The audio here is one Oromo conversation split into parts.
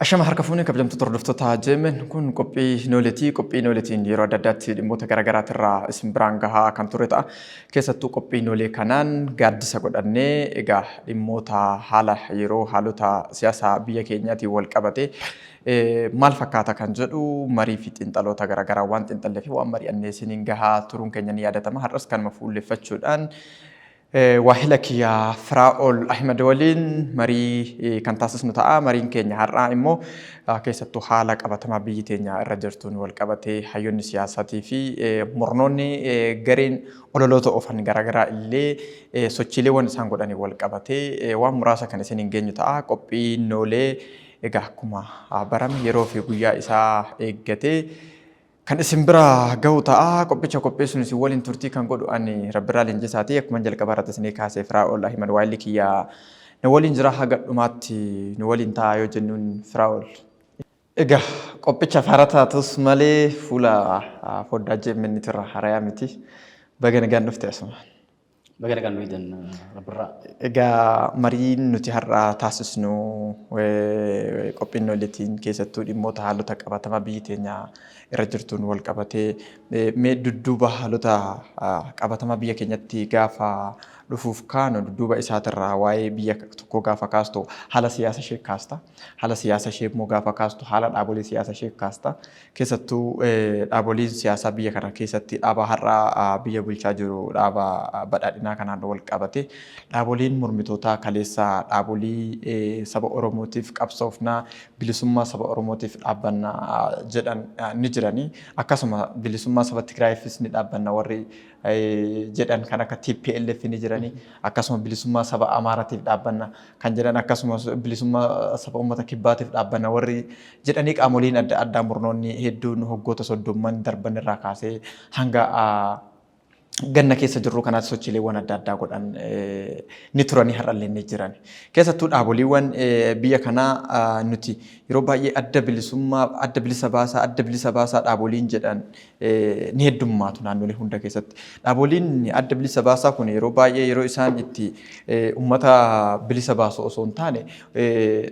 Ashama harka fuunee kabajamtoota hordoftoota jeemen kun qophii nooletiin yeroo adda addaatti dhimmoota garagaraatirraa isin biraan gahaa kan ture ta'a. Keessattuu qophii noolee kanaan gaaddisa godhannee egaa dhimmoota haala yeroo haalota siyaasaa biyya keenyaatiin wal qabate maal fakkaata kan jedhu marii fi xiinxaloota garagaraa waan xiinxallee fi waan mari'annee isiniin gahaa turuun keenya ni yaadatama. Har'as kanuma fuulleffachuudhaan Wahila kiyya Firaa'ol Ahmed waliin marii kan taasisnu ta'a. Mariin keenya har'aa immoo keessattuu haala qabatamaa biyyi teenya irra jirtuun wal qabatee hayyoonni siyaasaatii fi mornoonni gareen ololoota oofan garaagaraa illee sochiileewwan isaan godhanii wal qabatee waan muraasa kan isiniin geenyu ta'a. Qophii noolee egaa akkuma barame yeroo fi guyyaa isaa eeggatee kan isin bira gahu ta'a. Qophicha qopheessuun isin waliin turtii kan godhu ani Rabbiraa Leenjisaati. Akkuma jalqaba irratti isinii kaasee Firaa'ol Ahmed Waayilii kiyya nu waliin jira haga dhumaatti nu waliin ta'a yoo jennuun Firaa'ol. Egaa qophicha fara taatus malee fuula foddaa jeemenitirra harayaa miti. Baga nagaan dhufte asuma. Baga nagaan nuyi Rabbiraa. Egaa mariin nuti har'a taasisnu qophiin nooleetiin keessattuu dhimmoota haalota qabatamaa biyyi teenya irra jirtuun wal qabatee mee dudduuba haalota qabatamaa biyya keenyatti gaafa dhufuuf kaanu dudduuba isaatirraa waa'ee biyya tokkoo gaafa kaastu haala siyaasa ishee kaasta. Haala siyaasa ishee immoo gaafa kaastu haala dhaabolee siyaasa ishee kaasta. Keessattuu dhaaboliin siyaasaa biyya kana keessatti dhaaba har'aa biyya bulchaa jiru dhaaba badhaadhinaa kanaan wal qabate dhaaboliin mormitootaa kaleessaa dhaabolii saba Oromootiif qabsoofnaa bilisummaa saba Oromootiif dhaabbannaa jedhan ni jiranii. Akkasuma bilisummaa saba Tigraayiifis ni dhaabbanna warri jedhan kan akka TPLF ni jiranii. Akkasuma bilisummaa saba Amaaraatiif dhaabbanna kan jedhan akkasumas bilisummaa saba uummata Kibbaatiif dhaabbanna warri jedhanii qaamoliin adda addaa mornoonni hedduun hoggoota soddomman darban irraa kaasee hanga ganna keessa jirru kanaatti sochiileewwan adda addaa godhan ni turanii har'allee ni jiran. Keessattuu dhaaboliiwwan biyya kanaa nuti yeroo baay'ee adda bilisa baasaa dhaaboliin jedhan ni heddummaatu naannolee hunda keessatti. Dhaaboliin adda bilisa baasaa kun yeroo baay'ee yeroo isaan itti uummata bilisa baasu osoo hin taane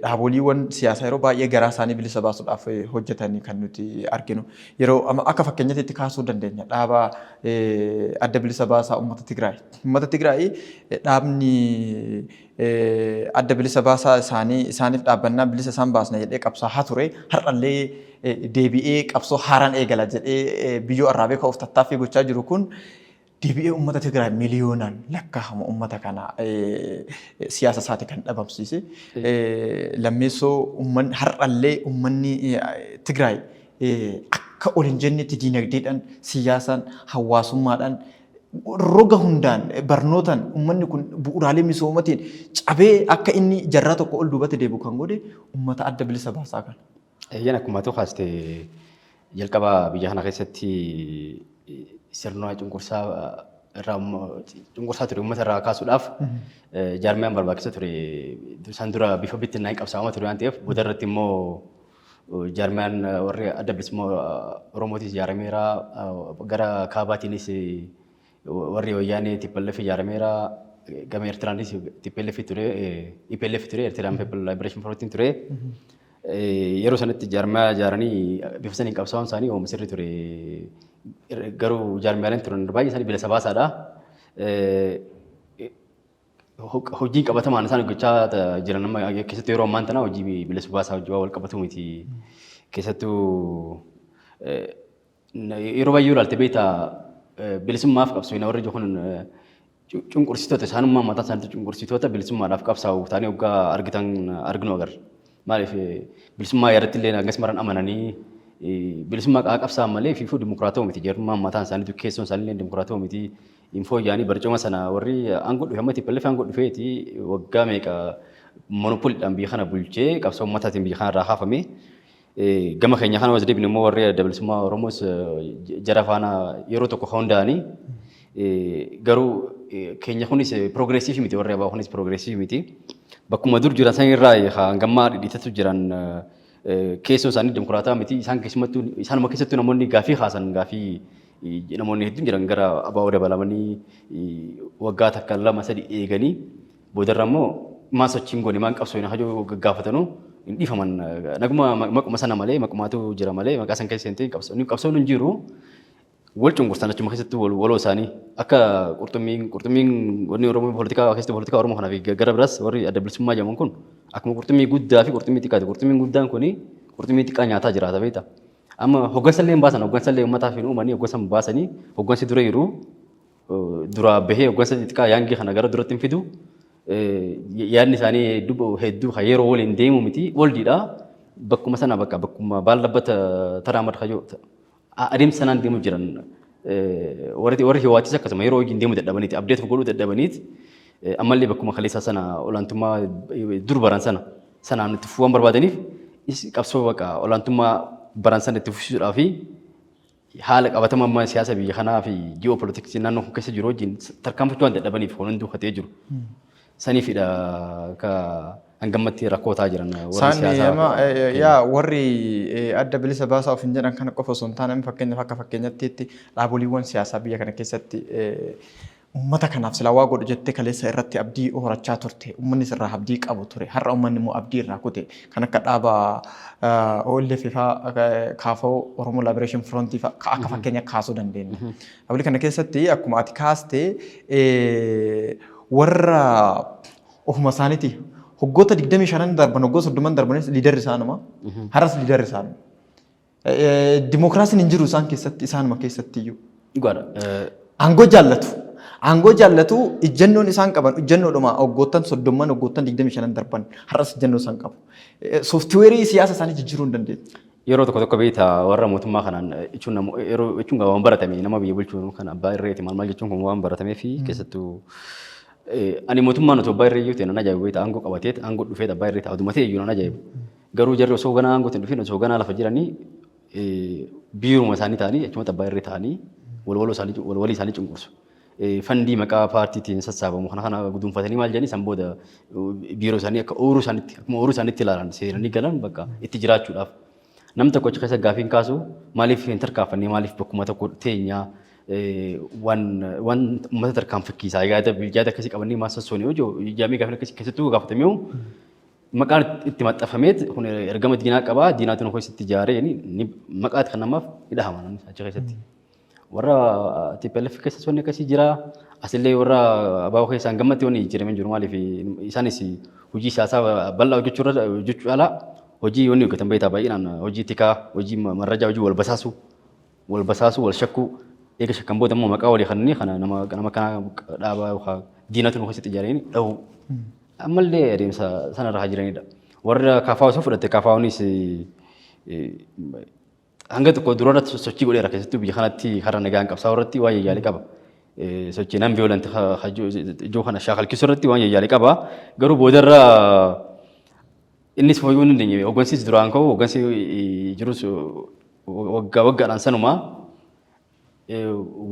dhaaboliiwwan siyaasaa yeroo baay'ee garaa isaanii bilisa baasuudhaaf hojjetanii kan nuti arginu. Yeroo akka fakkeenyaatti kaasuu dandeenya dhaaba adda bilisa baasaa uummata Tigraay. Uummata Tigraay dhaabni adda bilisa baasaa isaaniif dhaabbannaa bilisa isaan baasna jedhee qabsaa'aa ture. Har'allee deebi'ee qabsoo haaraan eegala jedhee biyyoo arraabee ka'uuf tattaaffii gochaa jiru kun deebi'ee uummata Tigraay miliyoonaan lakkaa'ama uummata kana siyaasa isaati kan dhabamsiise. Lammeessoo har'allee uummanni Tigraay akka ol hin jennetti diinagdeedhaan siyaasaan hawaasummaadhaan roga hundaan barnootaan uummanni kun bu'uuraalee misoomaatiin cabee akka inni jarraa tokko ol duubatti deebi'u kan godhe uummata adda bilisa baasaa kana. Eeyyaan akkuma tu kaaste jalqaba biyya kana keessatti sirna cunqursaa ture uummata irraa kaasuudhaaf jaarmiyaan barbaachisaa ture. Isaan dura bifa bittinnaa'in qabsaa'ama ture waan ta'eef booda irratti immoo jaarmiyaan warri adda bilisummaa Oromootis ijaarameera gara kaabaatiinis warri wayyaanee TPLF ijaarameera gama Eertiraanis TPLF ture EPLF ture Eertiraan People Liberation Front ture. Yeroo sanatti jaarmiyaa ijaaranii bifa saniin qabsaa'uun isaanii oomishni sirrii ture. Garuu jaarmiyaaleen turan baay'ee isaanii bilisa baasaadha. Hojii qabatamaan isaan hojjechaa jiran amma keessattuu yeroo ammaan tana hojii bilisa baasaa hojii wal qabatu miti. Keessattuu yeroo baay'ee ilaalte beektaa bilisummaaf qabsoofna warri kun cunqursitoota isaanummaa mataa isaaniitti cunqursitoota bilisummaadhaaf qabsaa'u taanee hoggaa arginu agarra. Maaliif bilisummaa yaadatti illee akkas maran amananii bilisummaa qabsaa'an malee fiifuu dimokiraatawaa miti. Jarummaa mataan isaaniitu keessoon isaanii illee dimokiraatawaa miti. Infoo yaanii barcuma sana warri aangoo dhufe amma TPLF aangoo dhufeeti waggaa meeqa monopoliidhaan biyya kana bulchee qabsoo ummataatiin biyya kana irraa haafame. Gama keenya kana wajjin deebine immoo warri adda bilisummaa Oromoos jara faana yeroo tokko hundaa'anii garuu keenya kunis progressiif miti warri abaa kunis progressiif miti. Bakkuma dur jiran san irraa hangammaa dhidhiitatu jiran keessoo isaanii dimokiraataa miti. Isaanuma keessattuu namoonni gaafii haasan gaafii namoonni hedduun jiran gara abaa dabalamanii waggaa takka lama sadi eeganii boodarra immoo maan sochiin goone maan qabsoofne hajoo gaggaafatanu dhiifaman naguma maquma sana malee maqumaatu jira malee maqaa san keessa hin qabsoon hin jiru wal cunqursan achuma keessatti waloo isaanii akka qurxummiin wanni Oromoo poolitikaa Oromoo kanaaf gara biraas warri adda bilisummaa jedhaman kun akkuma qurxummii guddaa fi qurxummii xiqqaati. Qurxummiin guddaan kuni qurxummii xiqqaa nyaataa jiraata beekta. Amma hoggansallee hin baasan hoggansallee uummataaf hin uumanii hoggansa hin baasanii hoggansi dura jiru dura bahee hoggansa xiqqaa yaangii kana gara duratti hin fidu. Yaadni isaanii hedduu yeroo waliin deemu miti waldiidha. Bakkuma sana bakkuma baalabbata taraamad kajoo adeemsa sanaan deemu jiran warri hiwaattis akkasuma yeroo hojiin deemu dadhabaniiti abdeet godhuu dadhabaniiti ammallee bakkuma kaleessaa sana olaantummaa dur baran sanaan itti fufuu waan barbaadaniif qabsoo olaantummaa baran sana itti fufsiisuudhaa fi haala qabatama siyaasa biyya kanaa fi ji'oopolitiksii naannoo keessa jiru wajjin tarkaanfachuu waan dadhabaniif hunduu hatee jiru. Saniifidha ka hangammatti rakkootaa jiran warri siyaasaa. Yaa warri adda bilisa baasaa of hin jedhan kana qofa osoo hin taane fakkeenyaaf akka fakkeenyatti dhaaboliiwwan siyaasaa biyya kana keessatti uummata kanaaf silaa waa godhu jettee kaleessa irratti abdii horachaa turte uummanni sirraa abdii qabu ture har'a uummanni immoo abdii irraa kute kan akka dhaaba OLF kaafoo Oromoo Liberation Front akka fakkeenya kaasuu dandeenya. Dhaabbii kana keessatti akkuma ati kaaste warra ofuma isaaniiti hoggoota 25 darban hoggoota 30 darbanis liidarri isaanuma har'as liidarri isaanuma. Dimookiraasiin hin jiru isaan keessatti isaanuma keessatti iyyuu. Aangoo jaallatu. Aangoo jaallatu ijjannoon isaan qaban ijjannoodhuma hoggoottan 30 hoggoottan 25 darban har'as ijjannoo isaan qabu. Sooftiweerii siyaasa isaanii jijjiiruu hin dandeenye. Yeroo tokko beektaa warra mootummaa kanaan jechuun waan baratame nama biyya bulchuu kan abbaa irreeti maal jechuun kun waan baratamee fi keessattuu ani mootummaan otoo abbaa irree iyyuu nan ajaa'ibu beektaa aangoo qabatee aangoo dhufee abbaa irree ta'umatee iyyuu nan ajaa'ibu. Garuu jarri osoo ganaa aangoo hin dhufin osoo ganaa lafa jiranii biiruma isaanii ta'anii achumatti abbaa irree ta'anii walwalii isaanii cunqursu. Fandii maqaa paartiitiin sassaabamu kana guduunfatanii maal jedhanii san booda biiroo isaanii akka ooruu isaaniitti ilaalan seenanii galan bakka itti jiraachuudhaaf. Nam tokko achi keessa gaafiin kaasu maaliif hin tarkaanfannee maaliif bakkuma tokko teenyaa waan uummata tarkaanfachiisaa yaada akkasii qabanii maasassoonii hojii ijaamee gaafin akkasii keessattuu gaafatamee maqaan itti maxxanfameet kun ergama diinaa qabaa diinaatu nu keessatti ijaaree maqaati kan namaaf ni dhahama achi keessatti. Warra TPLF keessa soonni akkasii jira asillee warra abaaboo keessaan gammatti waan jireenya jiru maaliif isaanis hojii siyaasaa bal'aa hojjechuu alaa hojii wanni hojjetan beektaa baay'inaan hojii tikaa hojii marrajaa hojii wal basaasuu wal shakkuu eega shakkan booda immoo maqaa walii kanneen kana nama kana dhaabaa diinatu nu keessatti ijaaranii dhahu ammallee adeemsa sanarra jiranidha. Warra kaafaa osoo fudhatte kaafaanis hanga tokko duratti sochii godheera keessattuu biyya kanatti har'a nagaan qabsaa irratti waan yayyaalii qaba. Sochii nan violent ijoo kana shaakalchiisuu irratti waan yayyaalii qaba. Garuu boodarra innis fayyuu hin dandeenye hoggansiis duraan ka'u hoggansi jirus waggaadhaan sanuma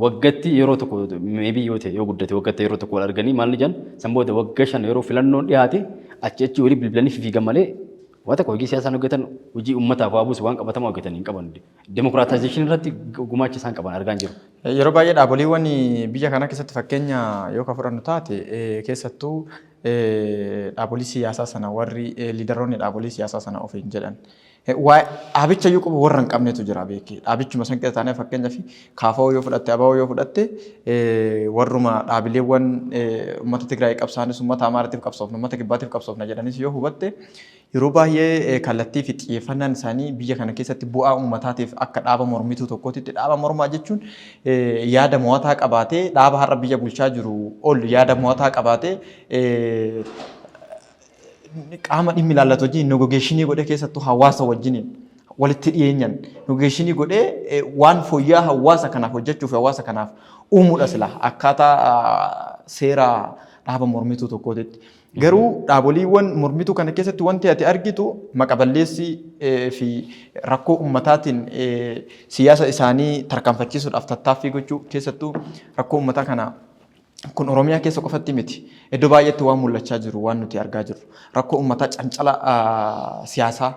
waggatti yeroo tokko meebii yoo ta'e yoo guddate waggatti yeroo tokko wal arganii maal ni jedhan san booda waggaa 5 yeroo filannoon dhiyaate achi walii bilbilanii fiigan malee waan tokko hojii siyaasaan hojjetan hojii uummataaf waa buusu waan qabatamaa hojjetan hin qaban. Demokiraataayizeeshinii irratti gumaacha isaan qaban argaa jiru. Yeroo baay'ee dhaaboliiwwan biyya kana keessatti fakkeenya yoo ka fudhannu taate keessattuu dhaabolii siyaasaa sana warri liidaroonni dhaabolii siyaasaa sana ofiin jedhan. Dhaabicha iyyuu qabu warra hin qabnetu jira beekee. Dhaabichuma san keessa taanee fakkeenyaaf kaafoo yoo fudhatte abaaboo yoo fudhatte warruma dhaabileewwan uummata Tigraay qabsaanis uummata Amaaraatiif qabsoofna uummata Kibbaatiif qabsoofna jedhanis yoo hubatte yeroo baay'ee kallattii fi xiyyeeffannaan isaanii biyya kana keessatti bu'aa uummataatiif akka dhaaba mormituu tokkootitti dhaaba mormaa jechuun yaada mo'ataa qabaatee dhaaba har'a biyya bulchaa jiru ol yaada mo'ataa qabaatee qaama dhimmi ilaallatu wajjin negogeeshinii godhee keessattuu hawaasa wajjiniin walitti dhiyeenyan negogeeshinii godhee waan fooyya'aa hawaasa kanaaf hojjechuuf hawaasa kanaaf uumuudha sila akkaataa seera dhaaba mormituu tokkootitti. Garuu dhaaboliiwwan mormituu kana keessatti wanti ati argitu maqaballeessii fi rakkoo ummataatiin siyaasa isaanii tarkaanfachiisuudhaaf tattaaffii gochuu keessattuu rakkoo ummataa kana kun Oromiyaa keessa qofatti miti. Iddoo baay'eetti waan mul'achaa jiru waan nuti argaa jirru. Rakkoo ummataa cancala siyaasaa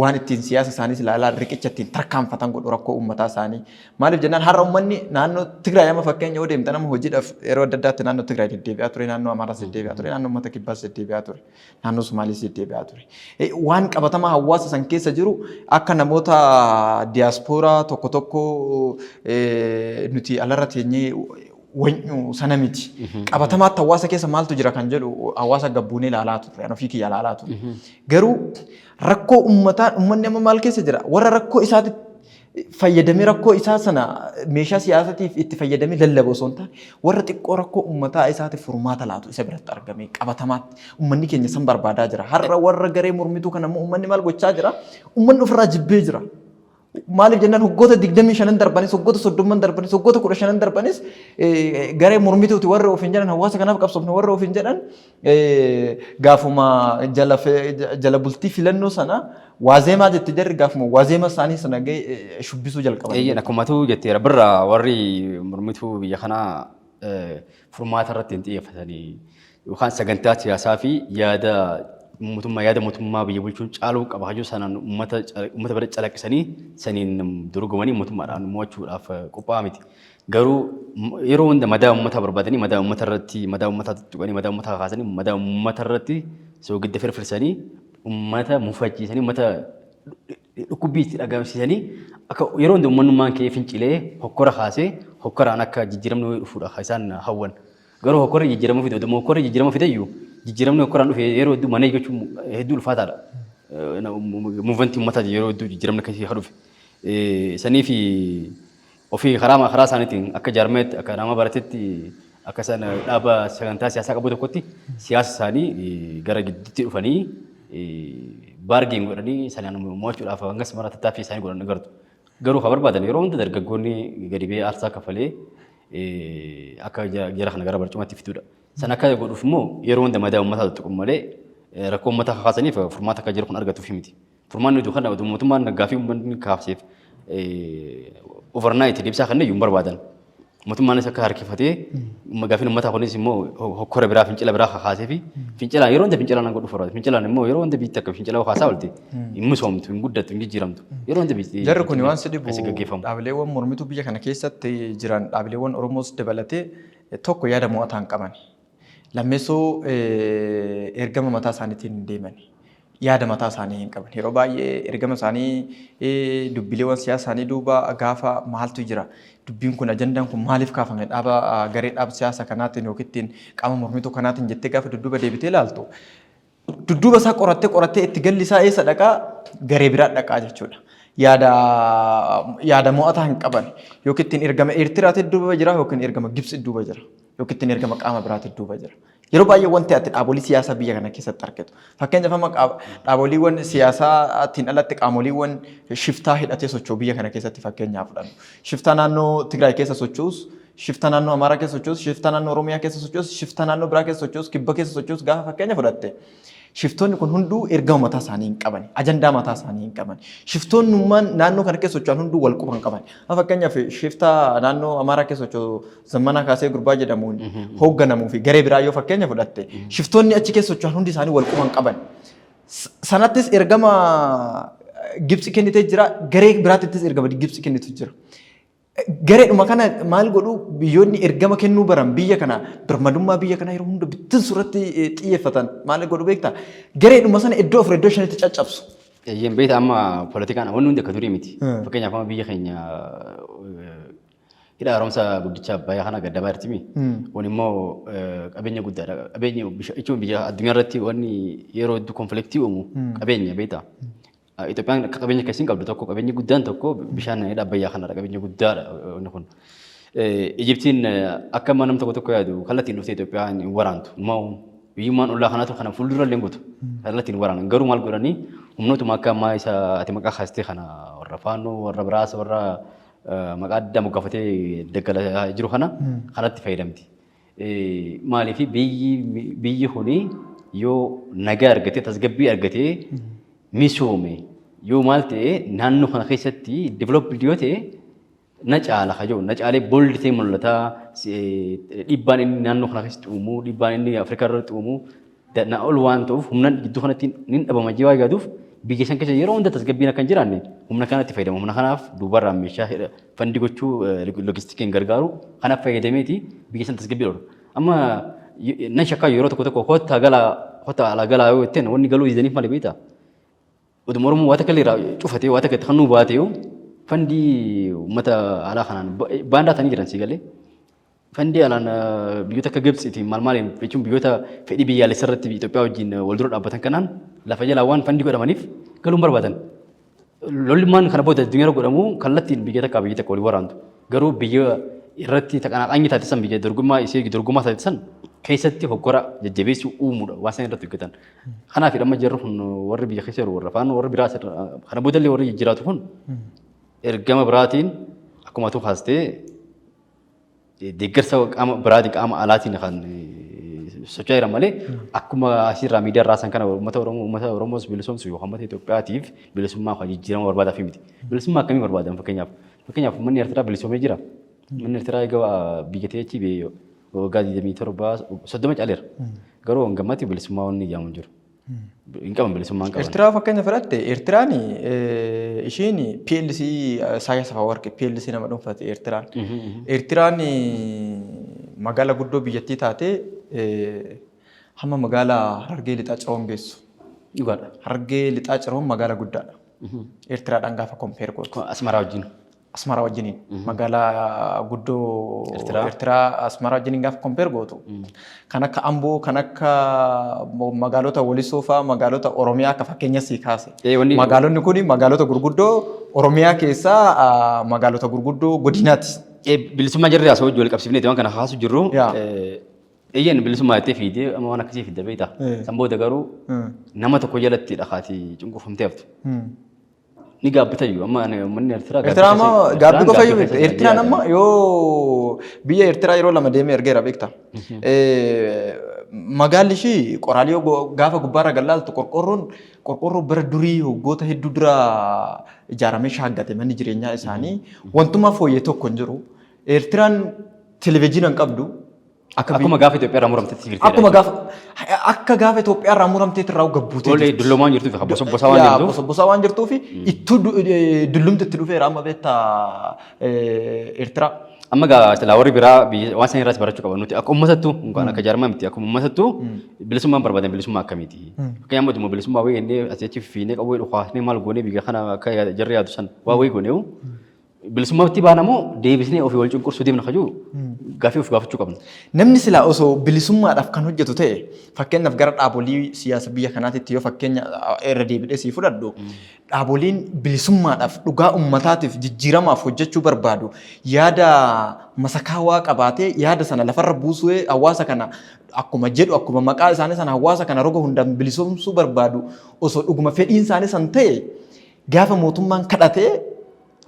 waan ittiin siyaasa isaaniis ilaalaa riqicha ittiin tarkaanfatan godhu rakkoo uummataa isaanii. Maaliif jennaan har'a uummanni naannoo Tigraay amma fakkeenya yoo deemtan amma hojiidhaaf yeroo adda addaatti naannoo Tigraay deddeebi'aa ture, naannoo Amaaraas deddeebi'aa ture, naannoo uummata Kibbaas deddeebi'aa ture, naannoo Somaaliis deddeebi'aa ture. Waan qabatamaa hawaasa san keessa jiru akka namoota diyaaspooraa tokko tokko nuti alarra teenyee wanyu sana miti. Qabatamaatti hawaasa keessa maaltu jira kan jedhu hawaasa gabbuunee ilaalaa ture, anoo fi kiyya ilaalaa ture. Garuu rakkoo uummataa uummanni amma maal keessa jira? Warra rakkoo isaatti fayyadamee rakkoo isaa sana meeshaa siyaasatiif itti fayyadamee lallaboo osoo hin taane warra xiqqoo rakkoo uummataa isaatiif furmaata laatu isa biratti argame qabatamaatti uummanni keenya san barbaadaa jira. Har'a warra garee mormituu kana immoo uummanni maal gochaa jira? Uummanni ofirraa jibbee jira. Maaliif jennaan hoggoota 25 darbanis hoggoota 30 darbanis hoggoota 15 darbanis garee mormituuti warra ofiin jedhan hawaasa kanaaf qabsoofne warra ofiin jedhan gaafuma jala bultii filannoo sana waazeemaa jetti jarri gaafuma waazeema isaanii sana ga'e shubbisuu jalqaban. Eeyyeen akkumatu jettee birra warri mormituu biyya kanaa furmaata irratti hin xiyyeeffatanii yookaan sagantaa siyaasaa fi yaada mootummaa biyya bulchuun caaluu qaba hajuu sanaan uummata bira calaqqisanii saniin dorgomanii mootummaadhaan mo'achuudhaaf qophaa'aa miti. Garuu yeroo hunda madaa uummataa barbaadanii madaa uummataa tuqanii madaa uummataa kaasanii madaa uummata irratti soogidda firfirsanii uummata mufachiisanii uummata dhukkubbii itti dhagamsiisanii akka yeroo hunda uummanummaan kee fincilee hokkora kaasee hokkoraan akka jijjiiramni dhufuudha isaan hawwan. Garuu hokkorri jijjiirama fide oduu hokkorri jijjiirama fideyyuu jijjiiramni hokkoraan dhufe yeroo hedduu mana eeggachuun hedduu ulfaataadha. Muuvantii uummataa yeroo hedduu jijjiiramni akkasii haa dhufe. Saniif ofii karaa isaaniitiin akka jaarmeetti akka nama baratetti akka isaan dhaaba sagantaa siyaasaa qabu tokkotti siyaasa isaanii gara gidduutti dhufanii baargeen godhanii sanaan mo'achuudhaaf hangas mara tattaaffii isaanii godhan agartu. Garuu kan barbaadan yeroo hunda dargaggoonni gadi ba'ee aarsaa kafalee akka jara kana gara barcumaatti fiduudha. San akka godhuuf immoo yeroo hunda madaa uummataa tuqu malee rakkoo uummataa kaasaniif furmaata akka jiru kun argatuuf miti. Furmaanni iddoo kana mootummaan gaaffii uummanni kaafseef overnight deebisaa kan hin barbaadan. Mootummaanis akka harkifatee gaaffiin uummataa kunis immoo hokkora biraa fincila biraa kaasee fi fincilaan yeroo hunda fincilaan godhuuf barbaada. Fincilaan immoo yeroo hunda biitti akka fincilaa kaasaa oolte hin misoomtu, hin guddattu, hin jijjiiramtu. Yeroo hunda biitti. Jarri kun waan sidhibu dhaabileewwan mormituu biyya kana keessatti jiran dhaabileewwan Oromoos dabalatee tokko yaada mo'ataa hin qaban. Lammeessoo ergama mataa isaaniitiin hin deeman. Yaada mataa isaanii hin qaban. Yeroo baay'ee ergama isaanii dubbileewwan siyaasa isaanii duuba gaafa maaltu jira. Dubbiin kun ajandaan kun maaliif kaafame garee dhaaba siyaasa kanaatiin yookiin qaama mormituu kanaatiin jettee gaafa dudduuba deebitee ilaaltu. Dudduuba isaa qorattee itti galli isaa eessa dhaqaa garee biraa dhaqaa jechuudha. Yaada mo'ataa hin qaban yookiin ergama Eertiraatti duuba jira yookiin ergama Gibsi duuba jira yookiin ergama qaama biraatti duuba jira. Yeroo baay'ee wanti ati dhaabolee siyaasaa biyya kana keessatti argitu. Fakkeenyaaf amma dhaaboliiwwan siyaasaatiin alatti qaamoliiwwan shiftaa hidhatee socho'u biyya kana keessatti fakkeenyaaf fudhannu. Shiftaa naannoo Tigraay keessa socho'us, shiftaa naannoo Amaaraa keessa socho'us, shiftaa naannoo Oromiyaa keessa socho'us, shiftaa naannoo biraa keessa socho'us, Kibba keessa socho'us gaafa fakkeenya fudhatte. Shiftoonni kun hunduu ergama mataa isaanii hin qaban, ajandaa mataa isaanii hin qaban. Shiftoonnummaan naannoo kana keessa socho'an hunduu wal quba hin qaban. Fakkeenyaaf shiftaa naannoo Amaaraa keessa socho'u Zammanaa Kaasee Gurbaa jedhamuun hoogganamuu fi garee biraa yoo fakkeenya fudhatte shiftoonni achi keessa socho'an hundi isaanii wal quba hin qaban. Sanattis ergama Gibsi kennitee jira, garee biraattis ergama Gibsi kennitu jira. Gareedhuma kana maal godhu biyyoonni ergama kennuu baran biyya kana birmadummaa biyya kana yeroo hunda bittinsu irratti xiyyeeffatan maal godhu beektaa? Gareedhuma sana iddoo afur iddoo shanitti caccabsu. Eeyyeen beektaa amma poolitikaan wanni hundi akka durii miti. Fakkeenyaaf amma biyya keenya hidha haaromsa guddicha Abbayyaa kana gaddabaa jirtimi. Kun immoo qabeenya guddaadha. Qabeenya jechuun biyya addunyaa irratti wanni yeroo hedduu konfliktii uumu qabeenya beektaa? Itoophiyaan akka qabeenya keessin qabdu tokko qabeenyi guddaan tokko bishaan hidha Abbayyaa kanadha qabeenya guddaadha inni kun. Ijiptiin akka nama tokko yaadu kallattiin dhuftee Itoophiyaan hin waraantu. Immoo biyyummaan ollaa kanaatu kana fuuldura illee gootu kallattiin waraanan. Garuu maal godhanii humnootuma akka ammaa isa ati maqaa kaastee kana warra Faannoo warra biraasa warra maqaa addaa moggaafatee daggalaa jiru kana kanatti fayyadamti. Maaliif biyyi kuni yoo nagaa argatee tasgabbii argatee misoome yoo maal ta'e naannoo kana keessatti developed yoo ta'e na caala kajoo na caalee bold ta'e mul'ata dhiibbaan inni naannoo kana keessatti uumu dhiibbaan inni Afrikaa irratti uumu na ol waan ta'uuf humna gidduu kanatti nin dhabama jee waa yaaduuf biyya san keessa yeroo hunda tasgabbiin akka hin jiraanne humna kanatti fayyadamu. Humna kanaaf duubarraa meeshaa fandi gochuu loogistikiin gargaaru kanaaf fayyadameeti biyya san tasgabbii dhoorga. Amma nan shakkaa yeroo tokko hotta ala galaa yoo jetteen wanni galuu didaniif malee beektaa. Oduma Oromoo waa takka illee cufatee waa takka kan nu baatee fandi uummata alaa kanaan baandaa ta'anii jiran si galee. Fandi alaan biyyoota akka Gibxiiti maal jechuun biyyoota fedhii biyyaalessaa irratti Itoophiyaa wajjin wal dura dhaabbatan kanaan lafa jalaa waan fandi godhamaniif galuun barbaadan. Lollimmaan kana booda addunyaa godhamu kallattiin biyya takka walii waraantu. Garuu biyya irratti taqanaaqanyi taasisan biyya dorgummaa taasisan keessatti hoggora jajjabeessuu uumuudha waan isaan irratti hojjetan. Kanaaf amma jarri kun warri biyya keessa jiru warra afaan warri biraa kana boodallee warri jiraatu kun ergama biraatiin akkuma tu haastee deeggarsa qaama biraatiin qaama alaatiin kan socho'aa jiran malee akkuma asirraa miidiyaa irraa san kana uummata Oromoos bilisomsu yookaan uummata Itoophiyaatiif bilisummaa kan jijjiirama barbaadaa fi miti. Bilisummaa akkamii barbaadan fakkeenyaaf manni Eertiraa bilisoomee jira. Manni Eertiraa egaa biyya ta'eechi waggaa 27 caaleera. Garuu hangamatti bilisummaa wanni ijaamu jiru. Hin qaban bilisummaa hin qaban. Eertiraa fakkeenya fudhatte Eertiraan ishiin PLC Isaayyaas Afewerqi PLC nama dhuunfate Eertiraan. Eertiraan magaalaa guddoo biyyattii taate hamma magaalaa Harargee Lixaa Ciroon geessu. Dhugaadha. Harargee Lixaa Ciroon magaalaa guddaadha. Eertiraadhaan gaafa kompeer godhu. Asmaraa wajjin. Asmaraa wajjiniin magaalaa guddoo Eertiraa Asmaraa wajjiniin gaafa kompeer gootu. Kan akka Amboo, kan akka magaalota Walisoo fa'aa magaalota Oromiyaa akka fakkeenya sii kaase. Magaalonni kun magaalota gurguddoo Oromiyaa keessaa magaalota gurguddoo godinaati. Bilisummaa jarri asoo wajjin wal qabsiifnee waan kana haasu jirru. Eeyyeen bilisummaa itti fiidee amma waan akkasii fidda beektaa. San booda garuu nama tokko jalatti dhaqaatii cunqurfamtee haftu. Ni gaabbatayyuu amma manni Eertiraa amma gaabbii qofa iyyuu beekta. Eertiraan amma yoo biyya Eertiraa yeroo lama deemee ergeera beekta. Magaalli ishii qoraaliyoo gaafa gubbaarra gallaaltu qorqorroo bara durii waggoota hedduu dura ijaaramee shaaggate manni jireenyaa isaanii wantumaa fooyyee tokko hin jiru. Eertiraan televezyiina hin qabdu. Akkuma gaafa Itoophiyaa irraa muramteetti jirti. Akka gaafa Itoophiyaa irraa muramteetti irraa gabbuutee. Olee dulloomaa waan jirtuuf bosobosaa waan jirtuuf. Bosobosaa waan jirtuuf ittuu dullumti itti dhufeera amma beektaa Eertiraa. Amma gaa warri biraa waan isaan irraas barachuu qaban nuti akka uummatattu akka jaarmaa miti akkuma uummatattu bilisummaan barbaadan bilisummaa akkamiiti. Fakkeenyaaf immoo bilisummaa wayii inni asitti fiinee qawwee dhukaasnee maal goonee biyya kana akka jarri yaadu san waa wayii goonee bilisummaatti baanamoo deebisnee ofii wal cunqursuu deemna kajuu gaafii of gaafachuu qabna. Namni silaa osoo bilisummaadhaaf kan hojjetu ta'e fakkeenyaaf gara dhaabolee siyaasa biyya kanaatitti yoo fakkeenya irra deebi'ee sii fudhadhu dhaaboliin bilisummaadhaaf dhugaa uummataatiif jijjiiramaaf hojjechuu barbaadu yaada masakaawaa qabaatee yaada sana lafarra buusuu hawaasa kana akkuma jedhu akkuma maqaa isaanii sana hawaasa kana roga hundaan bilisoomsuu barbaadu osoo dhuguma fedhiin isaanii san ta'e gaafa mootummaan kadhatee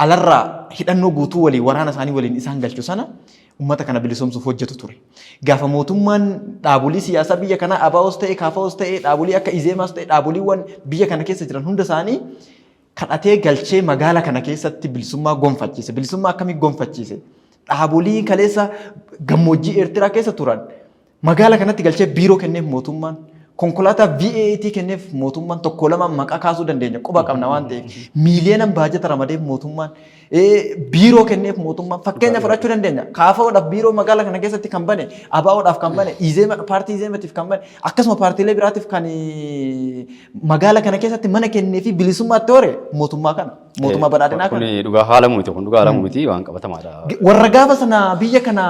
alarraa hidhannoo guutuu waliin waraana isaanii waliin isaan galchu sana uummata kana bilisoomsuuf hojjetu ture. Gaafa mootummaan dhaabolee siyaasaa biyya kanaa ABO's ta'e KFO's ta'e dhaabolee akka IZEMA's ta'e dhaaboliiwwan biyya kana keessa jiran hunda isaanii kadhatee galchee magaala kana keessatti bilisummaa gonfachiise. Bilisummaa akkamii gonfachiise? Dhaabolee kaleessa gammoojjii Eertiraa keessa turan magaala kanatti galchee biiroo kenneef mootummaan. Konkolaataa VAT kenneef mootummaan tokko lama maqaa kaasuu dandeenya quba qabna waan ta'eef miiliyoonaan baajata ramadeef mootummaan biiroo kenneef mootummaan fakkeenya fudhachuu dandeenya. KFO'dhaaf biiroo magaala kana keessatti kan bane ABO'dhaaf kan bane paartii IZEMAtiif kan bane akkasuma paartiilee biraatiif kan magaala kana keessatti mana kennee fi bilisummaatti hore mootummaa kana mootummaa badhaadhinaa kana. Kun dhugaa haala miti kun dhugaa haala miti waan qabatamaadha. Warra gaafa sana biyya kana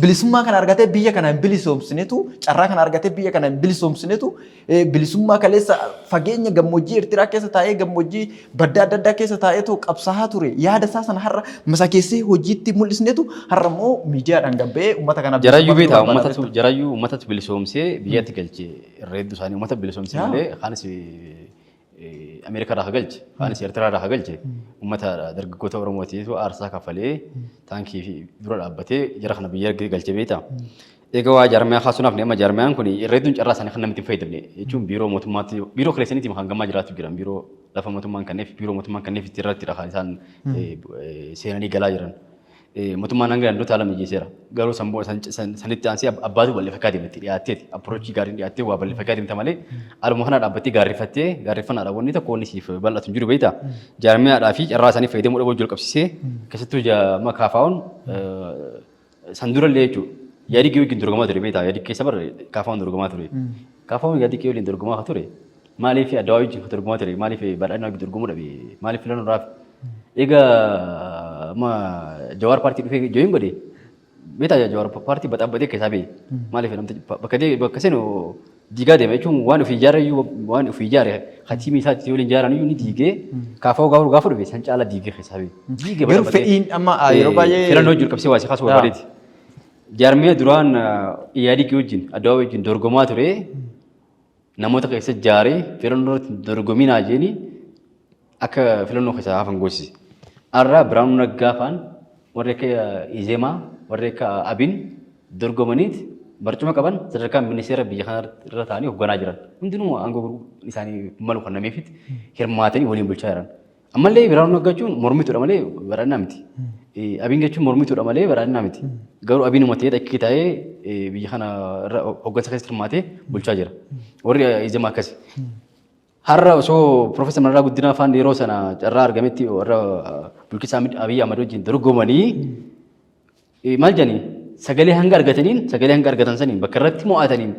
bilisummaa kana argatee biyya kana hin bilisoomsinetu carraa kana argatee biyya kana hin bilisoomsinetu bilisummaa kaleessa fageenya gammoojjii Eertiraa keessa taa'ee gammoojjii badda adda addaa keessa taa'eetu qabsaa'aa ture. Yaada isaa sana har'a masakeessee hojiitti mul'isnetu har'a immoo miidiyaadhaan gabbee uummata kana jarayyuu uummatatu bilisoomsee biyyatti galchee irreeddu isaanii uummata bilisoomsee malee kaanis Ameerikaa irraa galche kaanis Eertiraa irraa galche uummata dargaggoota Oromootiitu aarsaa kaffalee taankii dura dhaabbatee jara kana biyya galchee beektaa. Egaa waa jaarmiyaa kaasuudhaaf nama jaarmiyaan kun irreedduun carraa isaanii kan namni ittiin fayyadamne jechuun biiroo mootummaatti biiroo kireessaniitiin kan gammaa jiraatu jiran biiroo lafa mootummaan kanneef biiroo mootummaan kanneef itti irratti kan isaan seenanii galaa jiran. mootummaan hanga danda'u taala mijeesseera. Garuu sanitti aansee abbaatu balleeffachaa deematti dhiyaatteeti. Approachii gaariin dhiyaattee waa balleeffachaa deemta malee aluma kana dhaabbattee gaarreeffannaadha wanni tokko wanni siif bal'atu hin jiru beektaa. Jaarmiyaadhaa fi carraa isaanii fayyadamuu dhabuu wajjin qabsiisee keessattuu jaama kaafaa'uun san durallee jechuudha. Yaadi kee wajjin dorgomaa ture beektaa yaadi keessa bara kaafaa'uun dorgomaa ture. Kaafaa'uun yaadi kee waliin dorgomaa ture. Maaliif adawaa wajjin dorgomaa ture maaliif badhaadhina wajjin dorgomuu dhabe maaliif filannoo raaf. Egaa Jawaar paartii dhufee jooyin godhe beektaa Jawaar paartii baxaabbatee keessaa ba'e maaliif bakka seenu diigaa deema jechuun waan ofii ijaare hatiimii isaatti waliin ijaaran iyyuu ni diigee kaafaa'uu gaafa dhufe san caala diigee keessaa ba'e. Garuu fedhiin amma yeroo baay'ee filannoo wajjin qabsee waasii kaasuu barbaadeeti. Jaarmiyaa duraan yaadii kee wajjin adawaa wajjin dorgomaa ture namoota keessa jaaree filannoo dorgominaa jeeni akka filannoo keessa hafan goosise. Arraa Biraanuu Naggaa faan warri akka Izeemaa warri akka Abin dorgomaniit barcuma qaban sadarkaa ministeera biyya kanarra ta'anii hoogganaa jiran. Hundinuu aangoo isaanii malu kan nameefitti hirmaatanii waliin bulchaa jiran. Ammallee Biraanuu Naggaa jechuun mormituudha malee badhaadhinaa miti. Abin jechuun mormituudha malee badhaadhinaa miti. Garuu Abin uummatee dhaqqii taa'ee biyya kana hooggansa keessatti hirmaatee bulchaa jira. Warri Izeemaa akkasi. Har'a osoo Profeesar Mararaa Guddinaa faan yeroo sana carraa argametti warra bulchiinsa Abiyyi Ahmad wajjin dorgomanii maal jedhanii sagalee hanga argatan saniin bakka irratti mo'ataniin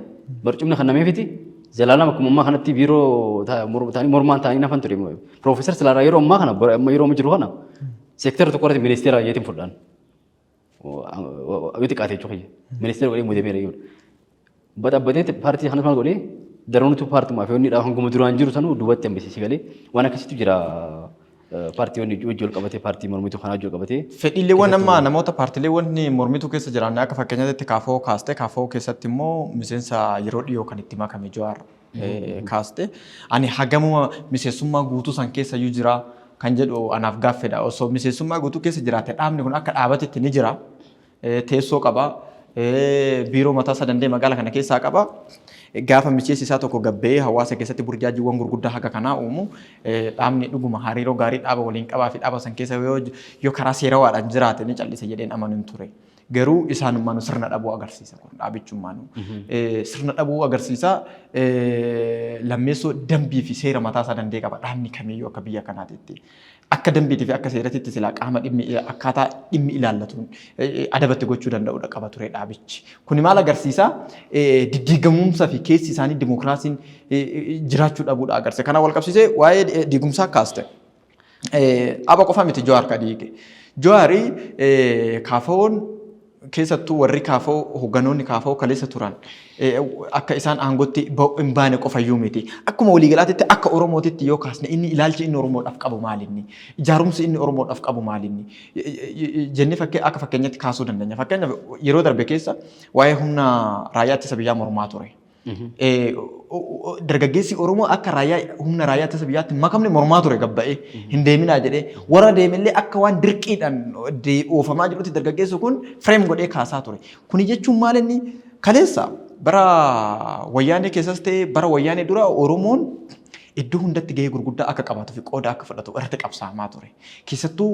barcumni kan nameefiti Zalaalam akkuma ammaa kanatti biiroo ta'anii mormaan ta'anii nafan ture. Profeesar Silaaraa yeroo ammaa kana yeroo amma jiru kana seektara tokko irratti ministeera yeetiin fudhan. Yoo xiqqaate jechuudha ministeera godhee muudameera jechuudha. Baxabbatee paartii kanas maal godhee daroonitu paartiimaa fi wanni hanguma duraan jiru sanuu duubatti hambisiisi galee waan akkasitti jira paartiiwwan hojii wal qabatee paartii mormituu kanaa hojii wal qabatee. Fedhiileewwan amma namoota paartiileewwan mormituu keessa jiran akka fakkeenyaatti kaafoo kaaste kaafoo keessatti immoo miseensa yeroo dhiyoo kan itti makame Jawaar kaaste ani hagamuma miseensummaa guutuu san keessa iyyuu jira kan jedhu anaaf gaaffeedha osoo miseensummaa guutuu keessa jiraate dhaabni kun akka dhaabatetti ni jira teessoo qaba biiroo mataa isaa danda'e magaalaa kana keessaa qaba. Gaafa miseensi isaa tokko gabbee hawaasa keessatti burjaajiiwwan gurguddaa haga kanaa uumu dhaabni dhuguma hariiroo gaarii dhaaba waliin qabaa fi dhaaba san keessa yoo karaa seerawaadhaan jiraate ni callise jedheen amanuun ture. Garuu isaanummaanu sirna dhabuu agarsiisa kun dhaabichummaanu. Sirna dhabuu agarsiisa lammeessoo dambii fi seera mataa isaa danda'e qaba dhaabni kamiyyuu akka biyya kanaatitti. Akka dambiitii fi akka seeratitti silaa qaama akkaataa dhimmi ilaallatuun adabatti gochuu danda'udha qaba ture dhaabichi. Kuni maal agarsiisa? Diddiigamumsaa fi keessi isaanii dimokiraasiin jiraachuu dhabuudha agarsiisa. Kana wal qabsiisee waa'ee diigumsaa kaaste. Dhaaba qofa miti Jawaar ka diige. Jawaarii kaafaa'oon keessattuu warri kaafoo hoogganoonni kaafoo kaleessa turan akka isaan aangootti hin baane qofayyuu miti. Akkuma waliigalaatti akka Oromootitti yoo kaasne inni ilaalchi inni Oromoodhaaf qabu maalinni? Ijaarumsi inni Oromoodhaaf qabu maalinni? Jennee akka fakkeenyatti kaasuu dandeenya. Fakkeenyaaf yeroo darbe keessa waa'ee humna raayyaa ittisa biyyaa mormaa ture. Dargaggeessi Oromoo akka humna raayyaa ittisa biyyaatti makamne mormaa ture gabba'ee hin deeminaa jedhee warra deemellee akka waan dirqiidhaan oofamaa jirutti dargaggeessi kun fireem godhee kaasaa ture. Kuni jechuun maal inni kaleessa bara wayyaanee keessas ta'ee bara wayyaanee dura Oromoon iddoo hundatti gahee gurguddaa akka qabaatu fi qooda akka fudhatu irratti qabsaamaa ture. Keessattuu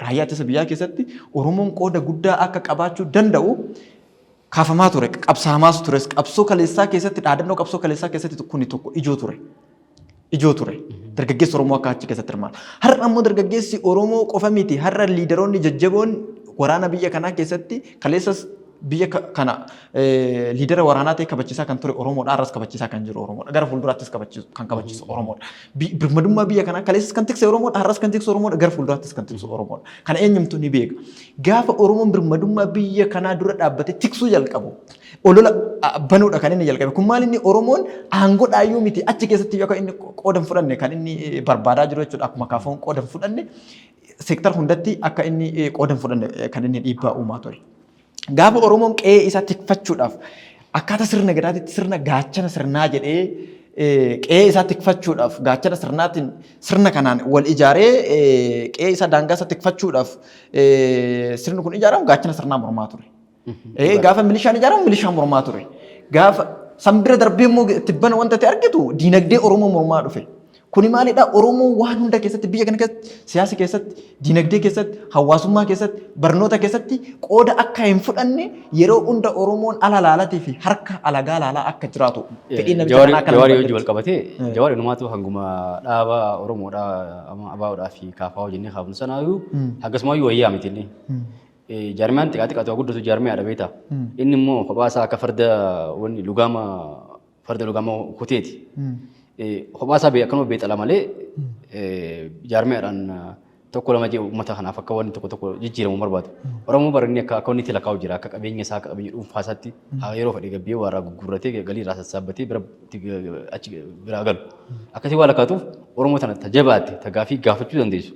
raayyaa ittisa biyyaa keessatti Oromoon qooda guddaa akka qabaachuu danda'u kaafamaa ture qabsaamaas ture qabsoo kaleessaa keessatti dhaadannoo qabsoo kaleessaa keessatti kuni tokko ijoo ture dargaggeessi Oromoo akka achi keessatti hirmaata. Har'a ammoo dargaggeessi Oromoo qofa miti har'a liidaroonni jajjaboon waraana biyya kanaa keessatti kaleessas biyya kana liidara waraanaa ta'e kabachiisaa kan ture Oromoodha har'as kabachiisaa kan jiru Oromoodha gara fuulduraattis kan kabachiisu Oromoodha. Birmadummaa biyya kanaa kaleessas kan tikse Oromoodha har'as kan tiksu Oromoodha gara fuulduraattis kan tiksu Oromoodha. Kana eenyumtu ni beeka. Gaafa Oromoon birmadummaa biyya kanaa dura dhaabbatee tiksuu jalqabu olola banuudha kan inni jalqabe. Kun maal inni Oromoon aangoodhaayyuu miti achi keessatti yoo inni qoodan fudhanne kan inni barbaadaa jiru jechuudha akkuma kaafoon qoodan fudhanne seektar hundatti akka inni qoodan fudhanne kan inni dhiibbaa uumaa ture. Gaafa Oromoon qe'ee isaa tikfachuudhaaf akkaataa sirna gadaatitti sirna gaachana sirnaa jedhee qe'ee isaa tikfachuudhaaf gaachana sirnaatiin sirna kanaan wal ijaaree qe'ee isaa daangaa isaa tikfachuudhaaf sirni kun ijaaramu gaachana sirnaa mormaa ture. Gaafa milishaan ijaaramu milishaan mormaa ture. Gaafa sanbira darbee immoo tibbana wanta ta'e argitu diinagdee Oromoo mormaa dhufe. Kuni maalidha Oromoo waan hunda keessatti biyya kana keessatti siyaasa keessatti dinagdee keessatti hawaasummaa keessatti barnoota keessatti qooda akka hin fudhanne yeroo hunda Oromoon ala laalatii fi harka alagaa laalaa akka jiraatu fedhiin namicha kanaa kana Jawaari hojii wal qabatee Jawaari numaatu hanguma dhaaba Oromoodhaa ABO'dhaa fi KFO jennee kaafnu sanaayyuu akkasumayyuu wayyaa miti inni. Jaarmiyaan xiqqaa guddatu jaarmiyaadha beekta. Inni immoo kophaasaa akka farda lugaama kuteeti. Kophaasaa akkanuma beexala malee jaarmiyaadhaan tokko lama jee uummata kanaaf akka wanni tokko jijjiiramu barbaadu. Oromoo barinni akka inni itti lakkaa'u jira akka qabeenya isaa akka qabeenya dhuunfaa isaatti yeroo fedhe gabbee warraa gurguratee galii irraa sassaabbatee biraa galu. Akkasii waa lakkaatuuf Oromoo tana tajaabaate tagaafii gaafachuu dandeessu.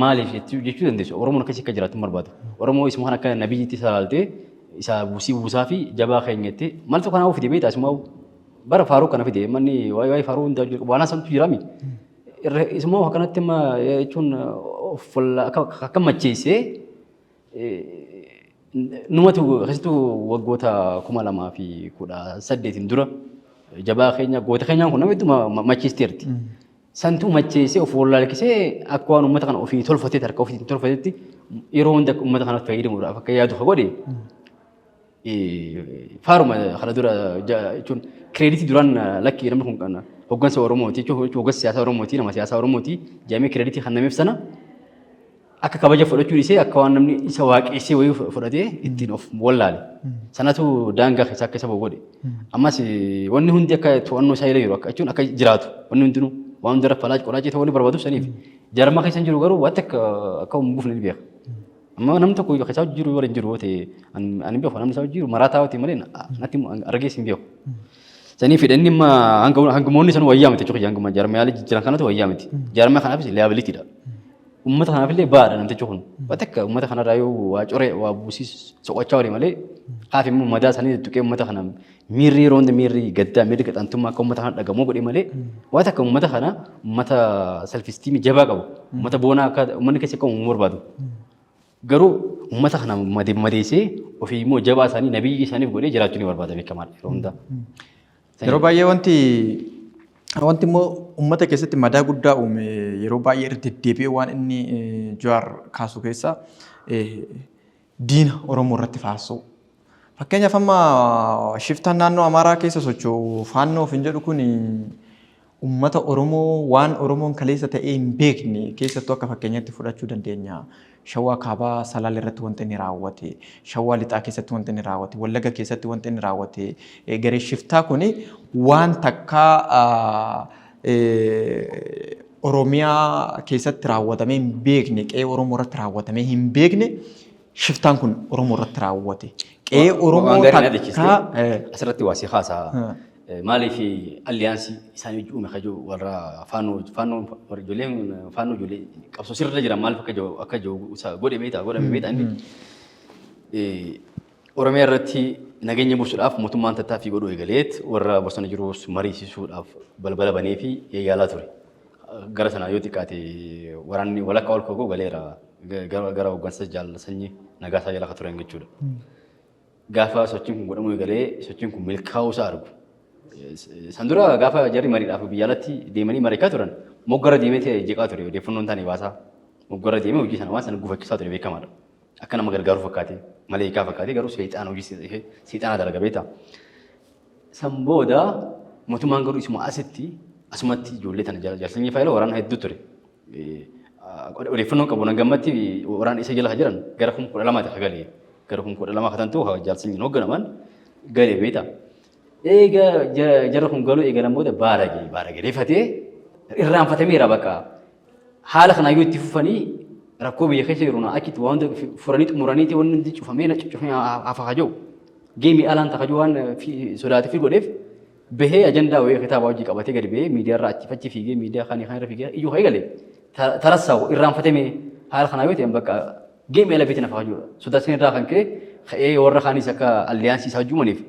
Maaliif jechuu dandeessu Oromoon akkasii akka jiraatu barbaadu. Oromoo isuma kan akka nabiyyiitti salaaltee isa buusaa fi jabaa keenyatti maaltu kanaaf fide beektaa isuma bara faaruu kana fide manni waa'ee faaruu hundaa jiru waan santu jiraami. Isuma akkanatti jechuun akka macheessee numatu akkasitti waggoota 2018 dura jabaa keenya goota keenyaan kun nama hedduu macheesseerti. Santu macheessee of wallaalchisee akka waan uummata kana ofii tolfateetti harka ofii tolfateetti yeroo hunda uummata kanaaf fayyadamuudhaaf akka yaadu godhe faaruma kana dura jechuun kireeditii duraan lakkii namni kun kana hoggansa Oromooti jechuun hoggansa siyaasa Oromooti nama siyaasa Oromooti jaamee kireeditii kan nameef sana akka kabaja fudhachuu dhiisee akka waan namni isa waaqessee wayii fudhatee ittiin of wallaale. Sanatu daangaa keessaa akka isa godhe. Ammas wanni hundi akka to'annoo isaa yeroo jechuun akka jiraatu wanni hundinuu waan dura falaac qolaac ta'uu ni barbaadu saniif jaarmaa keessa jiru garuu waan akka buufne ni beeka. Amma namni tokko keessa jiru warra hin jiru ta'e ani beeku namni isaa jiru maraataa ta'e malee natti argees hin beeku. Saniif fedhanni hangumoonni san wayyaa miti jechuudha hanguma jaarmaa jiran kanatu wayyaa miti. Jaarmaa kanaafis liabilitiidha. Uummata kanaafillee baadha namtichi kun. Waan akka uummata kanarraa yoo waa coree waa buusis soqochaa walii malee haaf immoo madaa isaanii tuqee uummata kana miirri yeroo hunda miirri gaddaa miirri gadhaantummaa akka uummata kana dhagamoo godhe malee waan akka uummata kana uummata self-esteem jabaa qabu uummata boonaa akka uummanni keessa akka uumuu barbaadu. Garuu uummata kana madeessee ofii immoo jabaa isaanii nabiyyi isaaniif godhee jiraachuu ni barbaada beekamaadha yeroo hundaa. Yeroo baay'ee wanti immoo uummata keessatti madaa guddaa uume yeroo baay'ee irra deddeebi'ee waan inni Jawaar kaasu keessa diina Oromoo irratti faasuu. Fakkeenyaaf amma shiftaan naannoo Amaaraa keessa socho'u faannoo hin jedhu kun uummata Oromoo waan Oromoon kaleessa ta'ee hin beekne keessattuu akka fakkeenyaatti fudhachuu dandeenya. Shawaa kaabaa Salaal irratti wanti inni raawwate, Shawaa lixaa keessatti wanti inni raawwate, Wallagga keessatti wanti inni raawwate, garee shiftaa kuni waan takkaa Oromiyaa keessatti raawwatamee hin beekne, qe'ee Oromoo irratti raawwatamee hin beekne shiftaan kun Oromoo irratti raawwate. Qe'ee Oromoo takkaa asirratti waa si haasaa. Maaliif alliyaansii isaanii hojii uume kajoo warra ijoolleen faannoo ijoollee qabsoo sirra jira maaliif akka jiru godhame beektaa inni Oromiyaa irratti nageenya buusuudhaaf mootummaan tattaaffii godhuu eegaleet warra bosona jirus mariisisuudhaaf balbala banee fi eeyyaalaa ture. Gara sanaa yoo xiqqaate waraanni walakkaa ol kagoo galeera gara hooggansa jaallasanyii nagaasaa jala akka turan jechuudha. Gaafa sochiin kun godhamuu eegalee sochiin kun milkaa'uusaa argu. Sandura gaafa jarri mariidhaaf biyya alatti deemanii mariikaa turan moggara deemee jeeqaa ture odeeffannoon taane baasaa moggara deemee hojii sana waan sana gufachiisaa ture beekamaadha. Akka nama gargaaruu fakkaate malee hiikaa fakkaate garuu seexaana hojii seexaana dalaga beektaa. San booda mootummaan garuu isuma asumatti ijoollee tana jaalsanyii faayilaa waraana hedduu ture. Odeeffannoon qabu gammatti waraana isa jala jiran gara 12 galee gara 12 katantu jaalsanyiin hoogganaman galee beektaa. Eega jarra kun galuu eegalan booda baarage reeffatee irraanfatameera bakka haala kanaa yoo itti fufanii rakkoo biyya keessa jiru achitti waan furanii xumuraniiti waan hundi cufamee hafa hajoo geemii alaan takajuu waan sodaatee fi godheef bahee ajandaa wayii kitaaba hojii qabatee gadi bahee miidiyaarraa achi fiigee miidiyaa kan irra fiigee iyyuu eegale tarassaa'u irraanfatamee haala kanaa yoo ta'an bakka geemii ala beetiin hafa hajoodha sodaatanii irraa kan ka'ee warra kaanis akka alliyaansii isaa hojjumaniif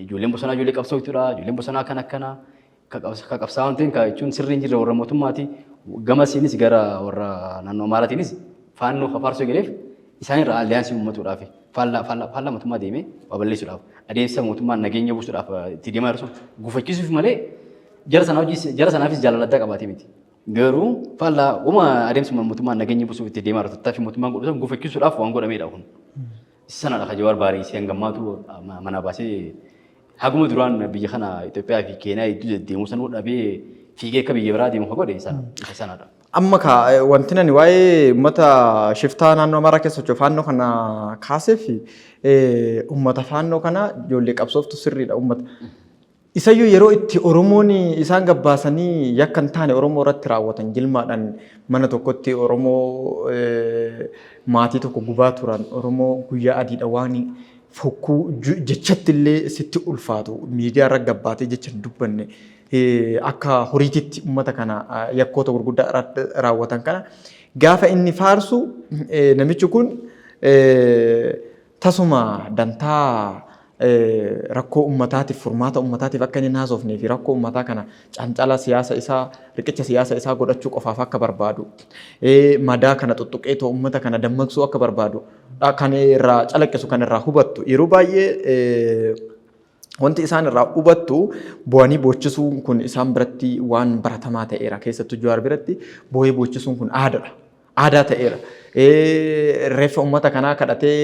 ijoolleen bosonaa ijoollee qabsoo jechuudha. Ijoolleen bosonaa kan akkanaa qabsaa wanti jechuun sirriin jirre warra mootummaati. Gamasiinis gara warra naannoo Amaaraatiinis faannoo fafaarsoo galeef isaanirraa alliyaansii uummatuudhaaf faallaa mootummaa deemee waa balleessuudhaaf adeemsa mootummaan nageenya buusuudhaaf itti deemaa jirsu gufachiisuuf malee jara sanaafis jaalala addaa qabaatee miti. Garuu faallaa uma adeemsuma mootummaan nageenya buusuuf itti deemaa jirtu tattaaffii mootummaan godhu san gufachiisuudhaaf waan godhamedha kun. Sanadha kan Jawaar baarii isheen gammaatu mana baasee haguma duraan biyya kana Itoophiyaa fi Keeniyaa hedduu deddeemuu sanuu dhabee fiigee akka biyya biraa deemu kan godhe sanadha. Amma wanti nani waa'ee uummata shiftaa naannoo Amaaraa keessa socho'u faannoo kana kaasee fi uummata faannoo kana ijoollee qabsooftu sirriidha uummata. Isayyuu yeroo itti Oromoon isaan gabbaasanii yakka hin taane Oromoo irratti raawwatan jilmaadhaan mana tokkotti Oromoo maatii tokko gubaa turan Oromoo guyyaa adiidha waan fokkuu jechatti illee sitti ulfaatu miidiyaa irra gabbaatee jecha hin dubbanne akka horiititti uummata kana yakkoota gurguddaa raawwatan kana gaafa inni faarsu namichi kun tasuma dantaa rakkoo uummataatiif furmaata uummataatiif akka inni naasofnee fi rakkoo uummataa kana cancala siyaasa isaa riqicha siyaasa isaa godhachuu qofaaf akka barbaadu madaa kana tuttuqeetoo uummata kana dammaqsuu akka barbaadu kan irraa calaqqisu kan irraa hubattu yeroo baay'ee wanti isaan irraa hubattu bu'anii bochisuun kun isaan biratti waan baratamaa ta'eera keessattuu Jawaar biratti bu'ee bochisuun kun aadaadha. Aadaa ta'eera. Reeffa uummata kanaa kadhatee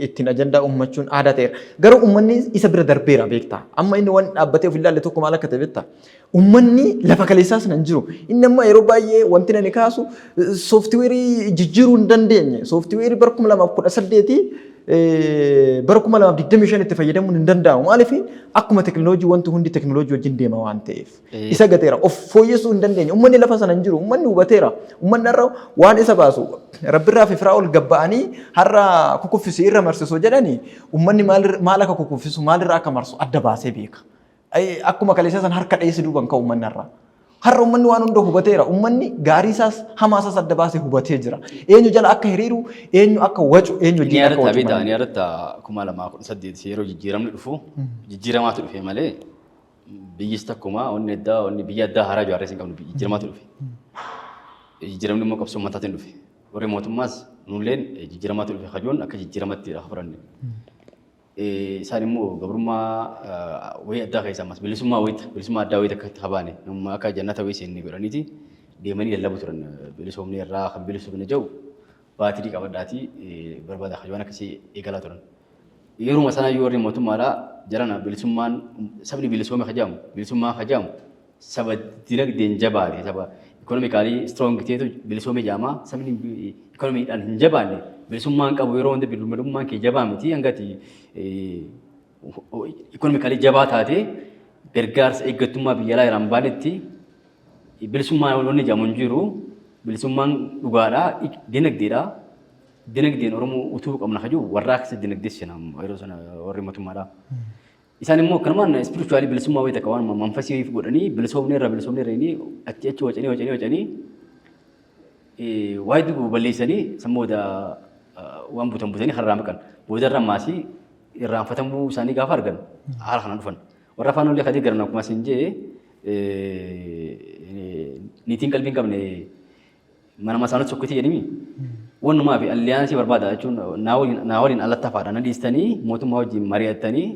ittiin ajandaa uummachuun aadaa ta'eera. Garuu uummanni isa bira darbeera beektaa. Amma inni waan dhaabbatee of ilaalle tokko maal akka ta'e beektaa. Uummanni lafa kaleessaas nan jiru. Inni amma yeroo baay'ee wanti nani kaasu sooftiweerii jijjiiruu hin dandeenye. Sooftiweerii bara 2018 bara 2025 itti fayyadamuun hin danda'amu. Maaliif akkuma teknooloojii wanti hundi teknooloojii wajjin deema waan ta'eef. Isa gateera of fooyyessuu hin dandeenye. Uummanni lafa sana hin jiru. Uummanni hubateera. Uummanni har'a waan isa baasu rabbirraa fi firaa ol gabba'anii har'a kukuffisuu irra marsisuu jedhanii uummanni maal akka kukuffisu maalirraa akka marsu adda baasee beeka. Akkuma kaleessaa san harka dheessi duuban ka'u uummanni har'a. Har'a uummanni waan hunda hubateera. Uummanni gaarii isaas hamaa isaas adda baasee hubatee jira. Eenyu jala akka hiriiru, eenyu akka wacu, eenyu wajjin akka wacu. Ni yaadatta 2018 yeroo jijjiiramni dhufu jijjiiramaatu dhufe malee biyyis takkuma onni addaa onni biyya addaa haaraa Jawaarres hin qabnu jijjiiramaatu dhufe. Jijjiiramni immoo qabsoo uummataatiin dhufe. Warri mootummaas nulleen jijjiiramaatu dhufe kajoon akka jijjiiramatti lafa furanne. Isaan immoo gabrummaa wayii addaa keessaa ammas bilisummaa addaa wayii akka itti habaane akka jannata wayii seenanii godhaniiti deemanii lallabu turan bilisoomni irraa kan bilisuufne jiru baatirii qabadhaatii barbaada kajoon akkasii eegalaa turan. Yeruma sana yoo warri mootummaadhaa jarana bilisummaan sabni bilisoome kajaamu saba dinagdeen jabaate saba ikonomikaalii strong ta'etu bilisoome jaamaa sabni ikonomiidhaan hin jabaanne bilisummaan qabu yeroo hundi bilisummaan kee jabaa miti hangati ikonomikaalii jabaa taate gargaarsa eeggattummaa biyya alaa irraan baanetti bilisummaan wanni jaamu hin jiru bilisummaan dhugaadhaa dinagdeedhaa dinagdeen Oromoo utuu qabna kajuu warraa keessa dinagdeessinaa yeroo sana warri mootummaadhaa. Isaan immoo akkanumaan spirituaalii bilisummaa wayii takka waan manfasii godhanii bilisoomni irra inni achi wacanii waayee duuba balleessanii sammooda waan butanii har'aa maqan boodarra maasii irraanfatamuu isaanii gaafa argan haala kanaan dhufan. Warra afaan olii akkasii garan akkuma isin jee niitiin qalbii hin qabne mana masaanota sokkotii jedhimi. Wanumaa fi alliyaansii barbaada jechuun naa waliin alatti hafaadha na dhiistanii mootummaa wajjin mari'attanii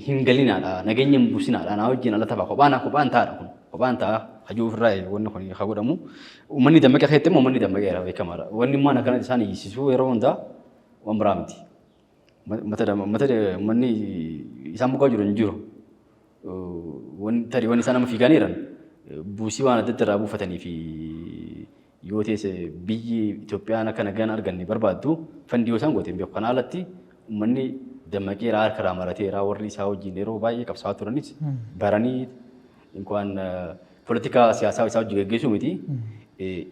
hin galinaadha nageenya hin buusinaadha naa wajjin alatti hafaa kophaan taa'aadha kun kophaan ta'a hajuu ofirraa wanni kun haa godhamu uummanni dammaqee keetti immoo uummanni dammaqeera beekamaadha wanni immoo akkana isaan hiisisuu yeroo hundaa waan biraa miti mata uummanni isaan mukaa jiru hin jiru wanni isaan nama fiiganii jiran buusii waan adda addaa buufatanii fi yoo teesse biyyi Itoophiyaan akka nagaan arganne barbaaddu fandii isaan gooteen beeku kana alatti uummanni dammaqeera harka marateera warri isaa wajjin yeroo baay'ee qabsaa'aa turanis baranii inkwaan politika siyaasaa isaa wajjin geggeessuu miti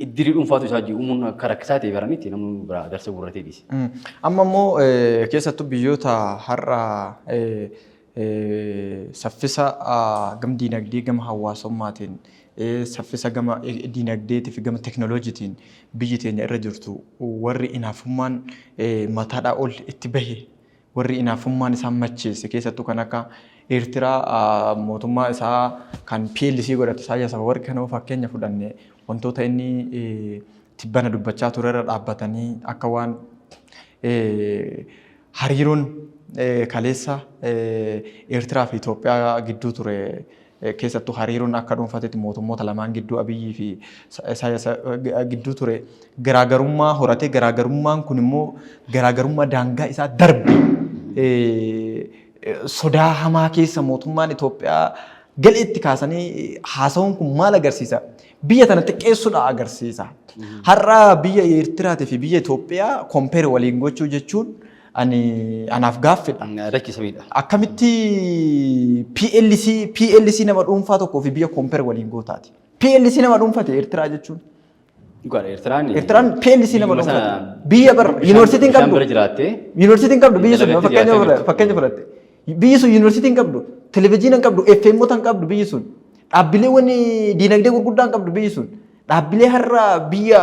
iddirii dhuunfaatu isaa wajjin uumuun akka rakkisaa ta'e baranitti namni biraa darsa gurratee dhiise. Amma immoo keessattuu biyyoota har'a saffisa gama diinagdee gama hawaasummaatiin saffisa gama diinagdeetii fi gama teknooloojiitiin biyyi teenya irra jirtu warri inaafummaan mataadhaa ol itti bahe warri inaafummaan isaan macheesse keessattuu kan akka Eertiraa mootummaa isaa kan PLC godhate Isaayyaas Afewerqi kana fakkeenya fudhanne wantoota inni tibbana dubbachaa ture irra dhaabbatanii akka waan hariiroon kaleessa Eertiraa fi Itoophiyaa gidduu ture keessattuu hariiroon akka dhuunfaatti mootummoota lamaan gidduu Abiyyii fi Isaayyaas gidduu ture garaagarummaa horatee garaagarummaan kun immoo garaagarummaa daangaa isaa darbe sodaa hamaa keessa mootummaan Itoophiyaa galeetti kaasanii haasawuun kun maal agarsiisa? Biyya tana xiqqeessuudha agarsiisa. Har'a biyya Eertiraatii fi biyya Itoophiyaa kompeer waliin gochuu jechuun anaaf gaaffidha. Rakkisamiidha. Akkamitti PLC nama dhuunfaa tokkoo fi biyya kompeer waliin gootaati. PLC nama dhuunfaate Eertiraa jechuun. Eertiraan PLC nama dhuunfaate. Biyya bar yuunivarsiitiin qabdu. Yuunivarsiitiin qabdu biyyi sun fakkeenya fudhatte. Biyyi sun yuunivarsiitiin qabdu. Televezyiina qabdu. FM'ootaan qabdu biyyi sun. Dhaabbileewwan diinagdee gurguddaan qabdu biyyi sun. Dhaabbilee har'a biyya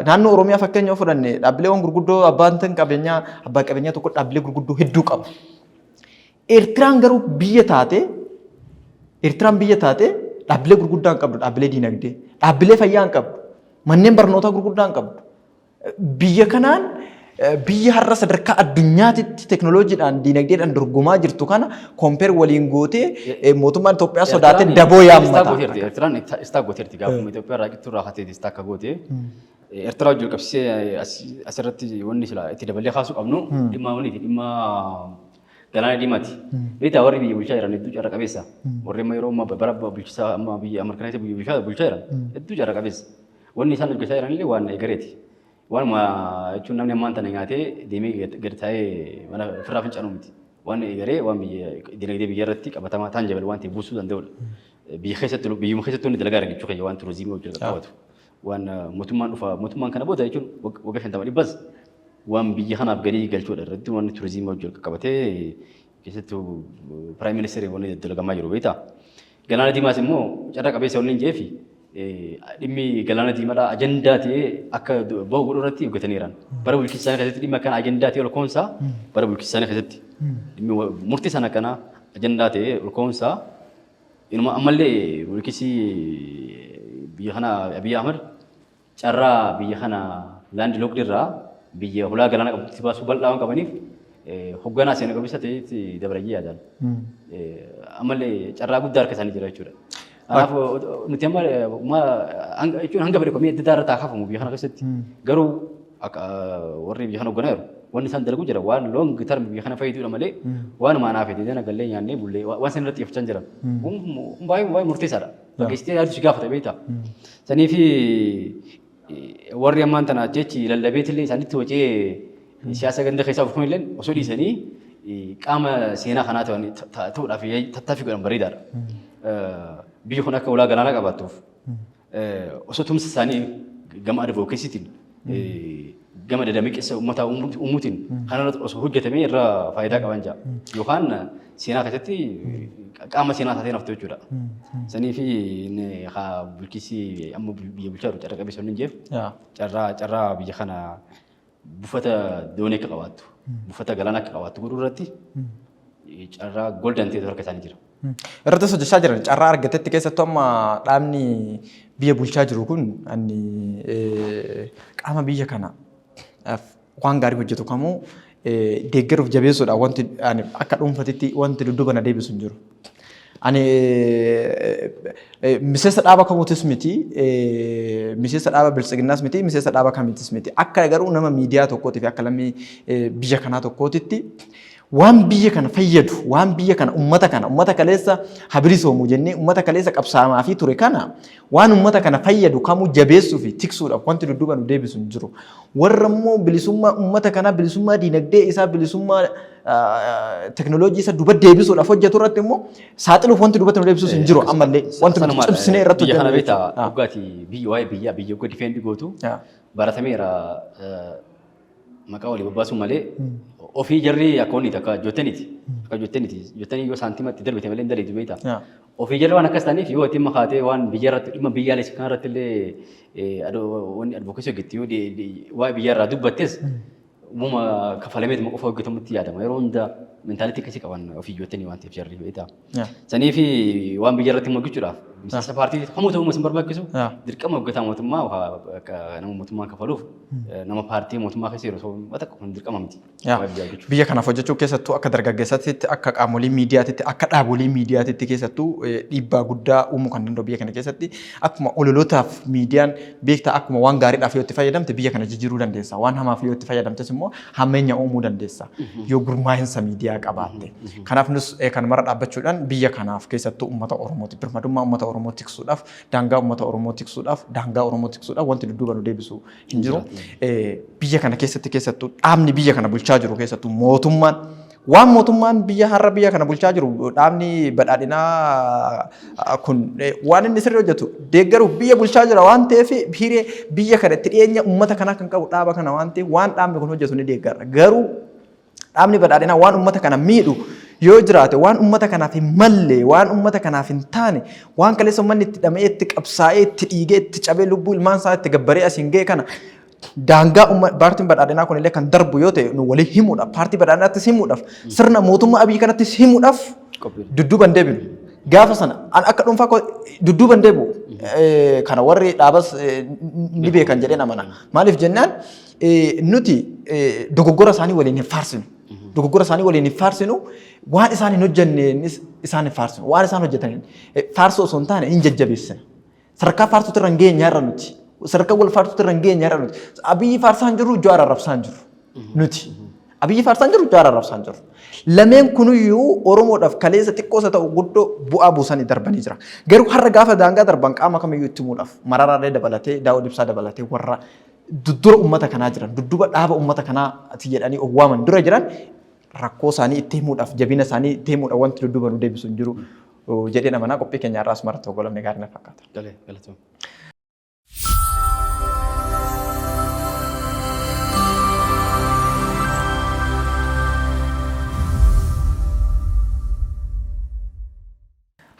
naannoo Oromiyaa fakkeenya fudhanne dhaabbileewwan gurguddoo abbaan qabeenyaa tokko dhaabbilee gurguddoo hedduu qaba. Eertiraan garuu biyya taate dhaabbilee gurguddaan qabdu dhaabbilee diinagdee, dhaabbilee fayyaa hin qabdu, manneen barnootaa gurguddaan qabdu. Biyya kanaan biyya har'a sadarkaa addunyaatitti teknooloojiidhaan diinagdeedhaan dorgomaa jirtu kana kompeer waliin gootee mootummaan Itoophiyaa sodaatee daboo yaammata. Eertiraan istaa gooteerti gaafuma Itoophiyaa irraa qixxuu irraa hateeti istaa akka goote. Eertiraa wajjin qabsiisee asirratti wanni itti dabalee kaasuu qabnu dhimma waliiti dhimma galaana diimaati. Beektaa warri biyya bulchaa jiran hedduu carra qabeessa. Warri amma yeroo bara bulchisaa amma biyya Ameerikaanitti biyya bulchaa jiran hedduu carra qabeessa. Wanni isaan hojjechaa jiran illee waan eegareeti. Waan jechuun namni ammaan tana nyaatee deemee gadi taa'ee mana ofirraa fincaanuu miti. Waan eegaree waan dinagdee biyya irratti qabatamaa ta'an jabal waan ta'e buusuu danda'udha. Biyyuma keessatti inni dalagaa argachuu keenya waan turizimii hojii qabatu. Waan mootummaan kana booda jechuun waggaa 50 waan biyya kanaaf galii galchuudha irratti waan turizimii hojii qabatee keessattuu piraayim ministeerii waan dalagamaa jiru beektaa. Galaana Diimaas immoo carraa qabeessa waliin jeefi dhimmi galaana diimaadhaa ajandaa ta'ee akka bahu godhuu irratti hojjetaniiran. Bara bulchiinsa isaanii keessatti dhimma kana ajandaa ta'ee olkoonsaa bara bulchiinsa isaanii keessatti dhimmi murtii sana kana ajandaa ta'ee olkoonsaa inuma ammallee bulchiinsi biyya kana Abiy Ahmed carraa biyya kana laandi lookdii irraa biyya hulaa galaana qabatti baasuu bal'aa waan qabaniif hoogganaa seena qabeessa ta'etti dabalayee yaadaan. Ammallee carraa guddaa harka isaanii jira jechuudha. Kanaaf nuti amma jechuun hanga bade komii adda irratti haafamu biyya kana keessatti garuu warri biyya kana hoogganaa jiru wanni isaan dalagu jira waan long term biyya kana fayyaduudha malee waan maanaaf jedhee nagallee nyaannee bullee waan san irratti xiyyeeffachaa jira. Baay'ee murteessaadha. Geessitee yaaduu gaafata beektaa. Saniif warri ammaan tana jechi lallabeetillee isaanitti hojii siyaasa ganda keessaa ofuun illee osoo dhiisanii qaama seenaa kanaa ta'uudhaaf tattaaffii godhan bareedaadha. Biyya kun akka ulaa galaanaa qabaattuuf osoo tumsa isaanii gama advokeesiitiin gama dadamaqeessa uummataa uumuutiin kanarratti osoo hojjetamee irraa faayidaa qaban jira yookaan seenaa keessatti qaama seenaa taatee naftu jechuudha. Sanii fi bulchiinsi amma biyya bulchaa jiru carraa qabeessa hin jeef carraa biyya kana buufata doonii akka qabaattu buufata galaanaa akka qabaattu godhuu irratti carraa golden ta'e harka isaanii jira. Irratti hojjechaa jiran carraa argatetti keessattuu amma dhaabni biyya bulchaa jiru kun qaama biyya kana waan gaarii hojjetu kamuu deeggaruuf jabeessuudha wanti akka dhuunfatitti wanti dudduuba na deebisu hin jiru. Ani miseensa dhaaba kamuutis miti, miseensa dhaaba bilchiginnaas miti, miseensa dhaaba kamiitis miti. Akka garuu nama miidiyaa tokkootii fi akka lammii biyya kanaa tokkootitti waan biyya kana fayyadu, waan biyya kana ummata kaleessa habilisoomu jennee ummata kaleessa qabsaamaa fi ture kana waan ummata kana fayyadu kamuu jabeessuu fi tiksuudhaaf wanti dudduuba nu deebisu hin jiru. Warra immoo bilisummaa ummata kanaa bilisummaa diinagdee isaa bilisummaa teknooloojii isa duba deebisuudhaaf hojjetu irratti immoo saaxiluuf wanti duubatti nu deebisus hin jiru ammallee wanti nuti cimsinee irratti hojjennu. Biyya kana beektaa dhugaatii biyya biyya difeendi gootu baratameera maqaa walii babbaasuu malee ofii jarri akkoonni takka jottaniiti. Akka jottanii yoo saantimatti darbite malee hin daleetu beektaa. Ofii jarri waan akkas ta'aniif yoo ittiin makaatee waan biyya irratti dhimma biyyaalessaa kan irratti illee wanni advokeessi hojjetti yoo waa'ee biyya irraa dubbattes uumama kafalameetuma qofa hojjetamutti yaadama. Yeroo hundaa mentaalitii akkasii qaban ofii iyyoottanii waan ta'eef jarri beektaa. Sanii fi waan biyya irratti moggachuudhaaf miseensa paartii kamuu ta'uu isin barbaachisu dirqama hoggataa mootummaa nama mootummaa kafaluuf nama paartii mootummaa keessa yeroo ta'u kun dirqama miti. Biyya kanaaf hojjechuu keessattuu akka dargaggeessaatti akka qaamolee miidiyaatti akka dhaabolee miidiyaatti keessattuu dhiibbaa guddaa uumuu kan danda'u biyya kana keessatti akkuma ololootaaf miidiyaan beektaa akkuma waan gaariidhaaf yoo itti fayyadamte biyya kana jijjiiruu dandeessa waan hamaaf yoo itti fayyadamtes immoo hammeenya uumuu dandeessa yoo gurmaa'insa miidiyaa qabaatte. Kanaaf nus kan mara dhaabbachuudhaan biyya kanaaf keessattuu uummata Oromooti birmadummaa uummata Oromoo tiksuudhaaf daangaa uummata Oromoo tiksuudhaaf daangaa Oromoo tiksuudhaaf wanti dudduuba nu deebisu hin jiru. Biyya kana keessatti keessattuu dhaabni biyya kana bulchaa jiru keessattuu mootummaan waan mootummaan biyya kana bulchaa jiru dhaabni badhaadhinaa kun waan inni sirrii hojjetu deeggaruuf biyya bulchaa jira waan ta'eef hiree biyya kana itti dhiyeenya uummata kanaa kan qabu dhaaba kana waan ta'eef waan dhaabni kun hojjetu ni deeggarra. Garuu dhaabni badhaadhinaa waan uummata kana miidhu yoo jiraate waan uummata kanaaf hin malle waan uummata kanaaf hin taane waan kaleessa uummanni itti dhama'ee itti qabsaa'ee itti dhiigee itti cabee lubbuu ilmaan isaa itti gabbaree asiin ga'e kana daangaa paartiin badhaadhinaa kun illee kan darbu yoo ta'e nu walii himuudhaaf paartii badhaadhinaattis himuudhaaf sirna mootummaa Abiy kanattis himuudhaaf dudduuban deebinu. Gaafa sana akka dhuunfaa dudduuban deebi'u kana warri dhaabas ni beekan jedhee amana. Maaliif jennaan nuti dogoggora isaanii waliin hin faarsinu. Dogoggora isaanii waliin hin faarsinu waan isaan hin hojjenneenis isaan hin faarsinu waan isaan hojjetaniin faarsoo osoo hin taane hin jajjabeessina. Sadarkaa faarsuutti irra hin geenye har'a nuti. Sadarkaa wal faarsuutti irra hin geenye har'a nuti. Abiyyi faarsaan jiru Jawaar arrabsaan jiru nuti. Abiyyi faarsaan jiru Jawaar arrabsaan jiru. Lameen kunuyyuu Oromoodhaaf kaleessa xiqqoosa ta'u guddoo bu'aa buusanii darbanii jira. Garuu har'a gaafa daangaa darban qaama kamiyyuu itti himuudhaaf Mararaallee dabalatee Daawud Ibsaa dabalatee warra dudduba uummata kanaa jiran dudduba dhaaba uummata kanaati jedhanii owwaaman dura jiran rakkoo isaanii itti himuudhaaf jabina isaanii itti himuudhaaf wanti dudduba nu deebisu hin jiru jedhee amanaa qophii keenya irraas mara tokko lamne gaarii na fakkaata.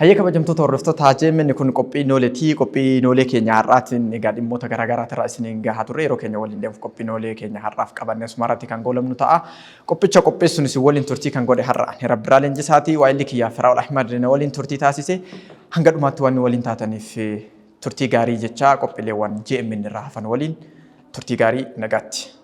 Hayya kabajamtoota hordoftoota haajemni kun qophii nooleetii qophii noolee keenya har'aatiin egaa dhimmoota garaagaraa irraa isiniin gahaa turre yeroo keenya waliin deemuuf qophii noolee keenya har'aaf qabanne sumarratti kan goolabnu ta'a. Qophicha qopheessuun isin waliin turtii kan godhe har'a ani Rabbirraa Leenjisaatii waa'illi kiyyaa Firaa'ol Ahmad waliin turtii taasise hanga dhumaatti waan waliin taataniif turtii gaarii jechaa qophiileewwan JMN irraa hafan waliin turtii gaarii nagaatti.